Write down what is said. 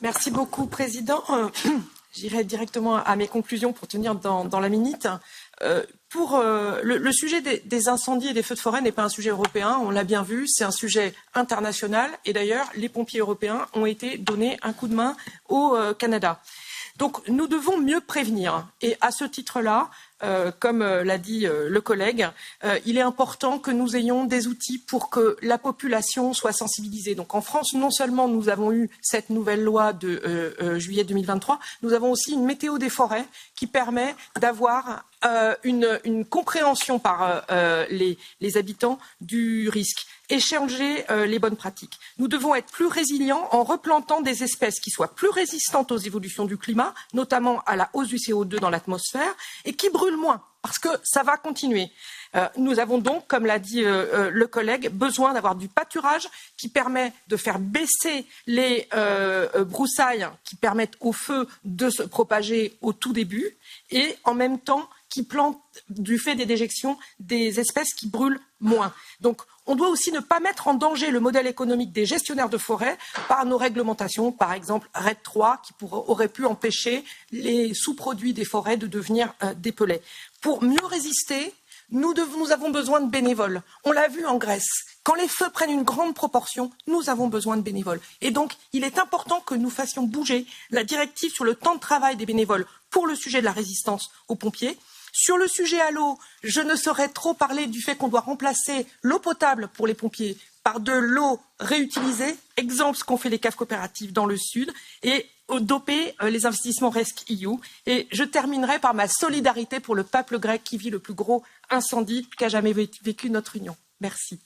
Merci beaucoup, Président. J'irai directement à mes conclusions pour tenir dans la minute. Le sujet des incendies et des feux de forêt n'est pas un sujet européen, on l'a bien vu, c'est un sujet international. Et d'ailleurs, les pompiers européens ont été donnés un coup de main au Canada. Donc nous devons mieux prévenir. Et à ce titre-là, comme l'a dit le collègue, il est important que nous ayons des outils pour que la population soit sensibilisée. Donc en France, non seulement nous avons eu cette nouvelle loi de juillet 2023, nous avons aussi une météo des forêts qui permet d'avoir une compréhension par les habitants du risque. Échanger les bonnes pratiques. Nous devons être plus résilients en replantant des espèces qui soient plus résistantes aux évolutions du climat, notamment à la hausse du CO2 dans l'atmosphère, et qui brûlent moins, parce que ça va continuer. Nous avons donc, comme l'a dit le collègue, besoin d'avoir du pâturage qui permet de faire baisser les broussailles qui permettent au feu de se propager au tout début, et en même temps qui plantent, du fait des déjections, des espèces qui brûlent moins. Donc, on doit aussi ne pas mettre en danger le modèle économique des gestionnaires de forêt par nos réglementations, par exemple RED 3, qui aurait pu empêcher les sous-produits des forêts de devenir des pellets. Pour mieux résister, nous avons besoin de bénévoles. On l'a vu en Grèce. Quand les feux prennent une grande proportion, nous avons besoin de bénévoles. Et donc, il est important que nous fassions bouger la directive sur le temps de travail des bénévoles pour le sujet de la résistance aux pompiers. Sur le sujet à l'eau, je ne saurais trop parler du fait qu'on doit remplacer l'eau potable pour les pompiers par de l'eau réutilisée, exemple ce qu'ont fait les caves coopératives dans le Sud, et doper les investissements RESC-EU. Et je terminerai par ma solidarité pour le peuple grec qui vit le plus gros incendie qu'a jamais vécu notre Union. Merci.